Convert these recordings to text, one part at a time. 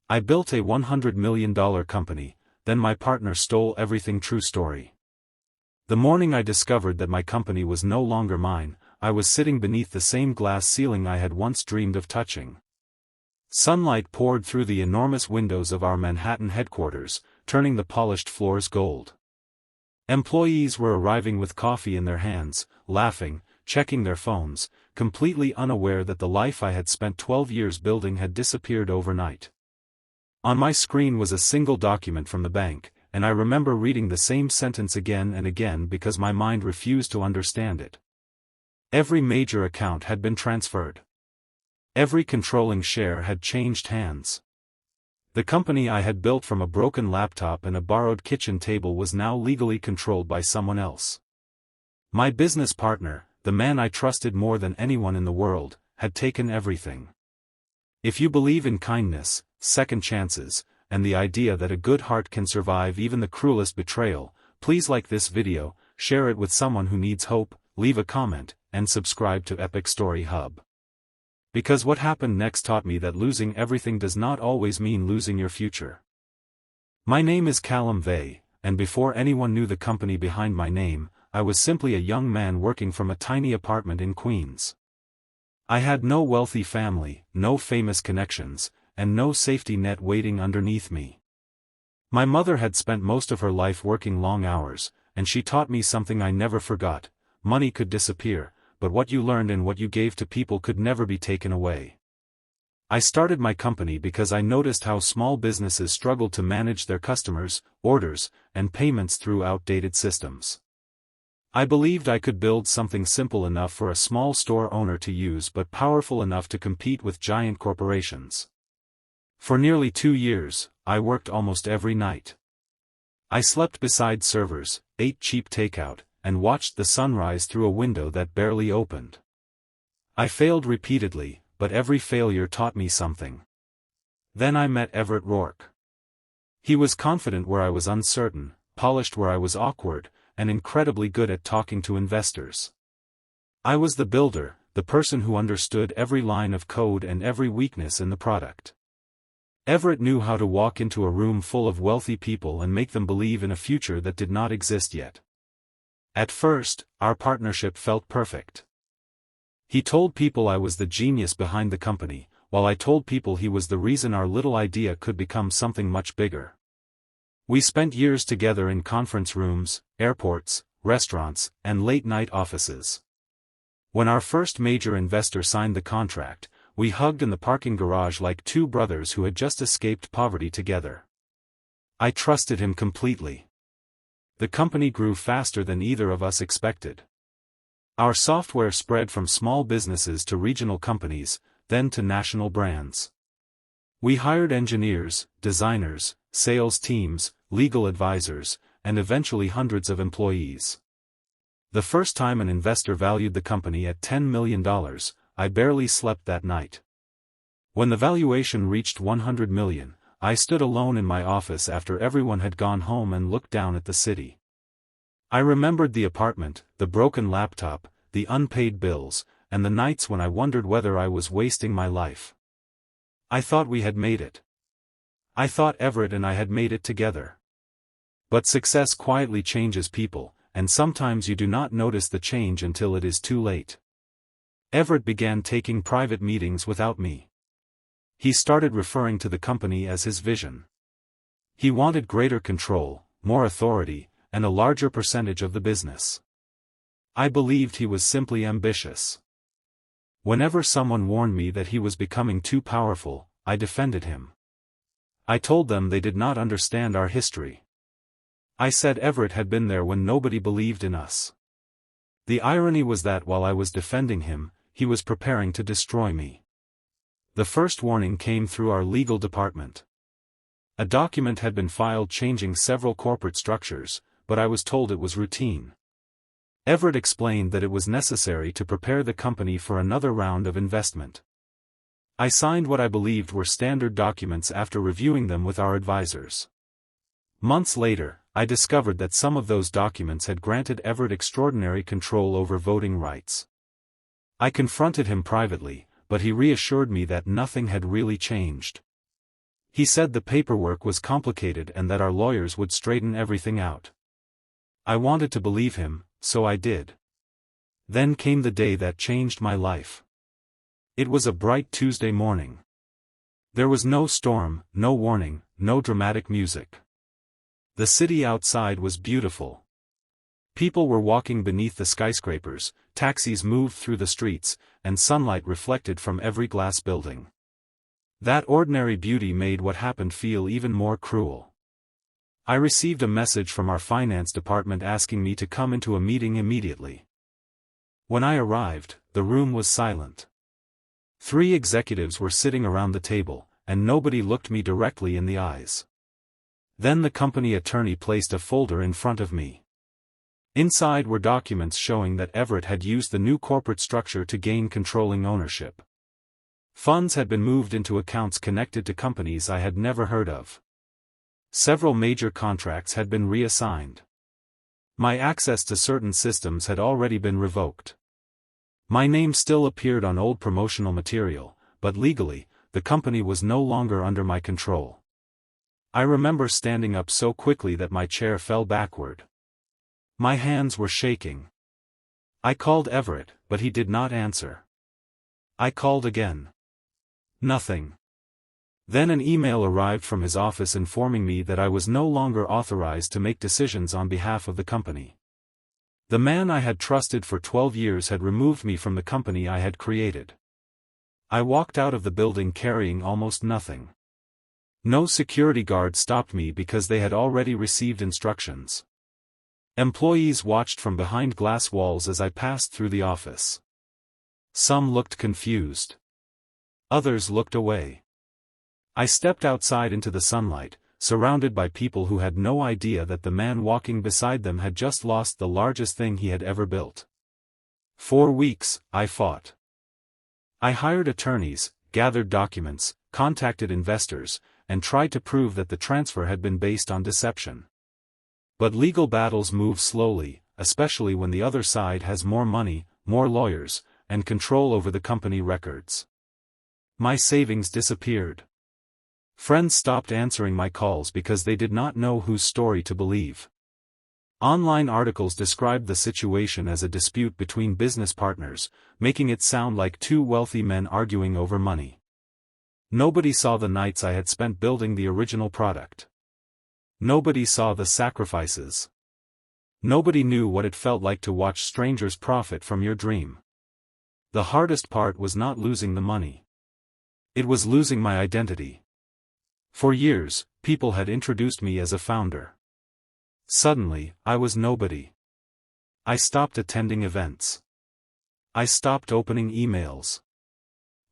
I built a $100 million company, then my partner stole everything. True story. The morning I discovered that my company was no longer mine, I was sitting beneath the same glass ceiling I had once dreamed of touching. Sunlight poured through the enormous windows of our Manhattan headquarters, turning the polished floors gold. Employees were arriving with coffee in their hands, laughing, checking their phones, completely unaware that the life I had spent 12 years building had disappeared overnight. On my screen was a single document from the bank, and I remember reading the same sentence again and again because my mind refused to understand it. Every major account had been transferred. Every controlling share had changed hands. The company I had built from a broken laptop and a borrowed kitchen table was now legally controlled by someone else. My business partner, the man I trusted more than anyone in the world, had taken everything. If you believe in kindness, second chances, and the idea that a good heart can survive even the cruelest betrayal, please like this video, share it with someone who needs hope, leave a comment, and subscribe to Epic Story Hub. Because what happened next taught me that losing everything does not always mean losing your future. My name is Callum Vey, and before anyone knew the company behind my name, I was simply a young man working from a tiny apartment in Queens. I had no wealthy family, no famous connections, and no safety net waiting underneath me. My mother had spent most of her life working long hours, and she taught me something I never forgot: money could disappear, but what you learned and what you gave to people could never be taken away. I started my company because I noticed how small businesses struggled to manage their customers, orders, and payments through outdated systems. I believed I could build something simple enough for a small store owner to use but powerful enough to compete with giant corporations. For nearly 2 years, I worked almost every night. I slept beside servers, ate cheap takeout, and watched the sunrise through a window that barely opened. I failed repeatedly, but every failure taught me something. Then I met Everett Rourke. He was confident where I was uncertain, polished where I was awkward, and incredibly good at talking to investors. I was the builder, the person who understood every line of code and every weakness in the product. Everett knew how to walk into a room full of wealthy people and make them believe in a future that did not exist yet. At first, our partnership felt perfect. He told people I was the genius behind the company, while I told people he was the reason our little idea could become something much bigger. We spent years together in conference rooms, airports, restaurants, and late-night offices. When our first major investor signed the contract, we hugged in the parking garage like two brothers who had just escaped poverty together. I trusted him completely. The company grew faster than either of us expected. Our software spread from small businesses to regional companies, then to national brands. We hired engineers, designers, sales teams, legal advisors, and eventually hundreds of employees. The first time an investor valued the company at $10 million, I barely slept that night. When the valuation reached $100 million, I stood alone in my office after everyone had gone home and looked down at the city. I remembered the apartment, the broken laptop, the unpaid bills, and the nights when I wondered whether I was wasting my life. I thought we had made it. I thought Everett and I had made it together. But success quietly changes people, and sometimes you do not notice the change until it is too late. Everett began taking private meetings without me. He started referring to the company as his vision. He wanted greater control, more authority, and a larger percentage of the business. I believed he was simply ambitious. Whenever someone warned me that he was becoming too powerful, I defended him. I told them they did not understand our history. I said Everett had been there when nobody believed in us. The irony was that while I was defending him, he was preparing to destroy me. The first warning came through our legal department. A document had been filed changing several corporate structures, but I was told it was routine. Everett explained that it was necessary to prepare the company for another round of investment. I signed what I believed were standard documents after reviewing them with our advisors. Months later, I discovered that some of those documents had granted Everett extraordinary control over voting rights. I confronted him privately, but he reassured me that nothing had really changed. He said the paperwork was complicated and that our lawyers would straighten everything out. I wanted to believe him, so I did. Then came the day that changed my life. It was a bright Tuesday morning. There was no storm, no warning, no dramatic music. The city outside was beautiful. People were walking beneath the skyscrapers, taxis moved through the streets, and sunlight reflected from every glass building. That ordinary beauty made what happened feel even more cruel. I received a message from our finance department asking me to come into a meeting immediately. When I arrived, the room was silent. 3 executives were sitting around the table, and nobody looked me directly in the eyes. Then the company attorney placed a folder in front of me. Inside were documents showing that Everett had used the new corporate structure to gain controlling ownership. Funds had been moved into accounts connected to companies I had never heard of. Several major contracts had been reassigned. My access to certain systems had already been revoked. My name still appeared on old promotional material, but legally, the company was no longer under my control. I remember standing up so quickly that my chair fell backward. My hands were shaking. I called Everett, but he did not answer. I called again. Nothing. Then an email arrived from his office informing me that I was no longer authorized to make decisions on behalf of the company. The man I had trusted for 12 years had removed me from the company I had created. I walked out of the building carrying almost nothing. No security guard stopped me because they had already received instructions. Employees watched from behind glass walls as I passed through the office. Some looked confused. Others looked away. I stepped outside into the sunlight, surrounded by people who had no idea that the man walking beside them had just lost the largest thing he had ever built. For weeks, I fought. I hired attorneys, gathered documents, contacted investors, and tried to prove that the transfer had been based on deception. But legal battles move slowly, especially when the other side has more money, more lawyers, and control over the company records. My savings disappeared. Friends stopped answering my calls because they did not know whose story to believe. Online articles described the situation as a dispute between business partners, making it sound like 2 wealthy men arguing over money. Nobody saw the nights I had spent building the original product. Nobody saw the sacrifices. Nobody knew what it felt like to watch strangers profit from your dream. The hardest part was not losing the money. It was losing my identity. For years, people had introduced me as a founder. Suddenly, I was nobody. I stopped attending events. I stopped opening emails.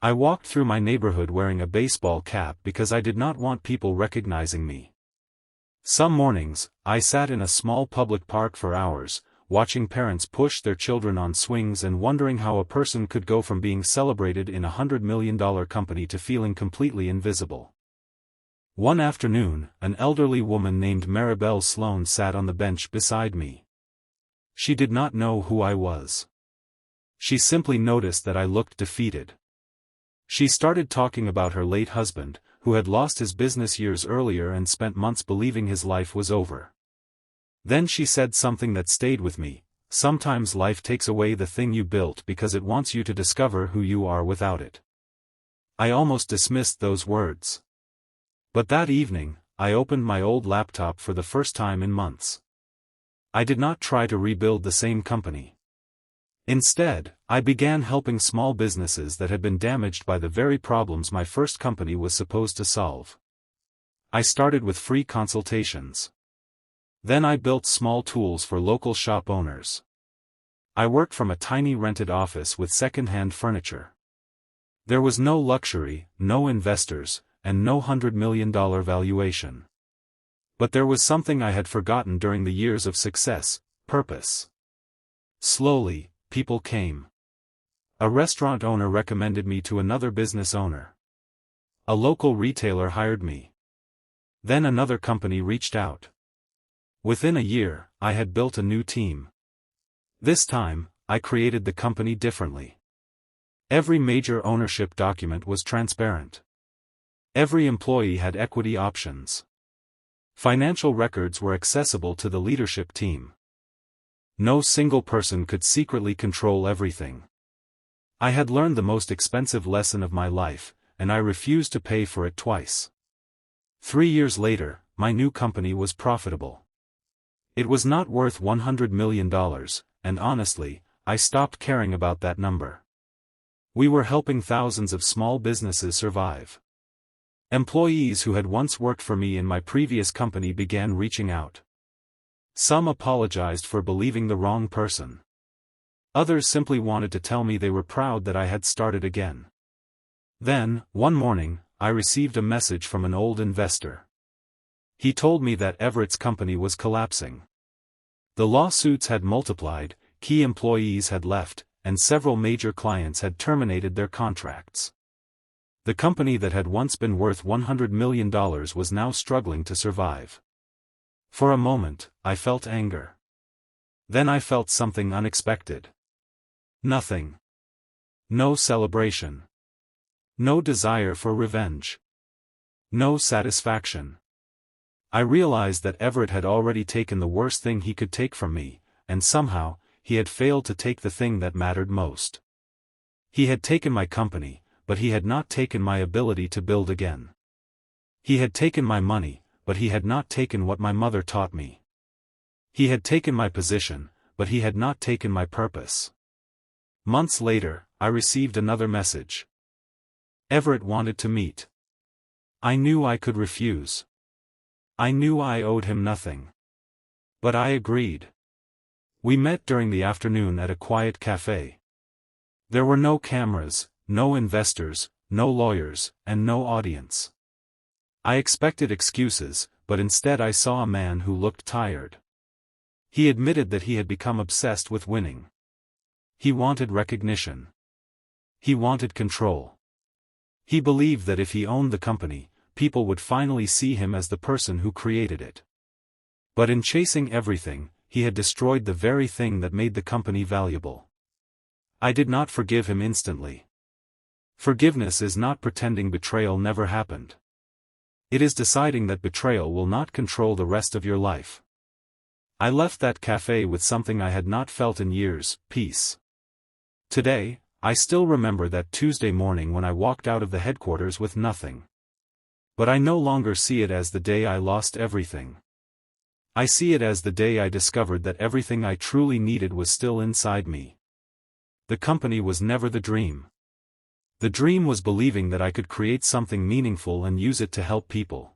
I walked through my neighborhood wearing a baseball cap because I did not want people recognizing me. Some mornings, I sat in a small public park for hours, watching parents push their children on swings and wondering how a person could go from being celebrated in $100 million company to feeling completely invisible. One afternoon, an elderly woman named Maribel Sloan sat on the bench beside me. She did not know who I was. She simply noticed that I looked defeated. She started talking about her late husband, who had lost his business years earlier and spent months believing his life was over. Then she said something that stayed with me: sometimes life takes away the thing you built because it wants you to discover who you are without it. I almost dismissed those words. But that evening, I opened my old laptop for the first time in months. I did not try to rebuild the same company. Instead, I began helping small businesses that had been damaged by the very problems my first company was supposed to solve. I started with free consultations. Then I built small tools for local shop owners. I worked from a tiny rented office with second-hand furniture. There was no luxury, no investors, and no $100 million valuation. But there was something I had forgotten during the years of success: purpose. Slowly, people came. A restaurant owner recommended me to another business owner. A local retailer hired me. Then another company reached out. Within a year, I had built a new team. This time, I created the company differently. Every major ownership document was transparent. Every employee had equity options. Financial records were accessible to the leadership team. No single person could secretly control everything. I had learned the most expensive lesson of my life, and I refused to pay for it twice. 3 years later, my new company was profitable. It was not worth $100 million, and honestly, I stopped caring about that number. We were helping thousands of small businesses survive. Employees who had once worked for me in my previous company began reaching out. Some apologized for believing the wrong person. Others simply wanted to tell me they were proud that I had started again. Then, one morning, I received a message from an old investor. He told me that Everett's company was collapsing. The lawsuits had multiplied, key employees had left, and several major clients had terminated their contracts. The company that had once been worth $100 million was now struggling to survive. For a moment, I felt anger. Then I felt something unexpected. Nothing. No celebration. No desire for revenge. No satisfaction. I realized that Everett had already taken the worst thing he could take from me, and somehow, he had failed to take the thing that mattered most. He had taken my company, but he had not taken my ability to build again. He had taken my money, but he had not taken what my mother taught me. He had taken my position, but he had not taken my purpose. Months later, I received another message. Everett wanted to meet. I knew I could refuse. I knew I owed him nothing. But I agreed. We met during the afternoon at a quiet cafe. There were no cameras, no investors, no lawyers, and no audience. I expected excuses, but instead I saw a man who looked tired. He admitted that he had become obsessed with winning. He wanted recognition. He wanted control. He believed that if he owned the company, people would finally see him as the person who created it. But in chasing everything, he had destroyed the very thing that made the company valuable. I did not forgive him instantly. Forgiveness is not pretending betrayal never happened. It is deciding that betrayal will not control the rest of your life. I left that cafe with something I had not felt in years: peace. Today, I still remember that Tuesday morning when I walked out of the headquarters with nothing. But I no longer see it as the day I lost everything. I see it as the day I discovered that everything I truly needed was still inside me. The company was never the dream. The dream was believing that I could create something meaningful and use it to help people.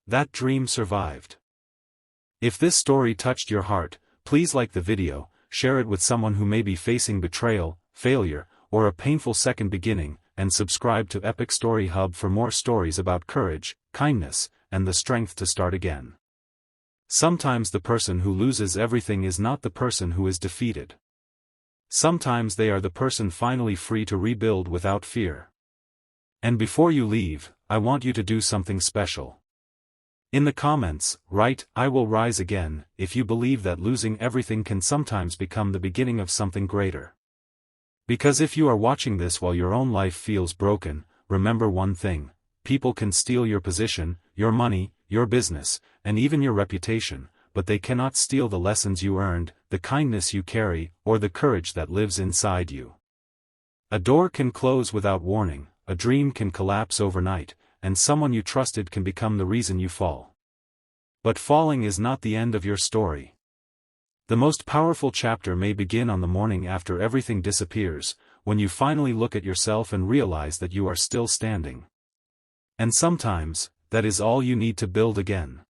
That dream survived. If this story touched your heart, please like the video, share it with someone who may be facing betrayal, failure, or a painful second beginning, and subscribe to Epic Story Hub for more stories about courage, kindness, and the strength to start again. Sometimes the person who loses everything is not the person who is defeated. Sometimes they are the person finally free to rebuild without fear. And before you leave, I want you to do something special. In the comments, write, "I will rise again," if you believe that losing everything can sometimes become the beginning of something greater. Because if you are watching this while your own life feels broken, remember one thing: people can steal your position, your money, your business, and even your reputation, but they cannot steal the lessons you earned, the kindness you carry, or the courage that lives inside you. A door can close without warning, a dream can collapse overnight, and someone you trusted can become the reason you fall. But falling is not the end of your story. The most powerful chapter may begin on the morning after everything disappears, when you finally look at yourself and realize that you are still standing. And sometimes, that is all you need to build again.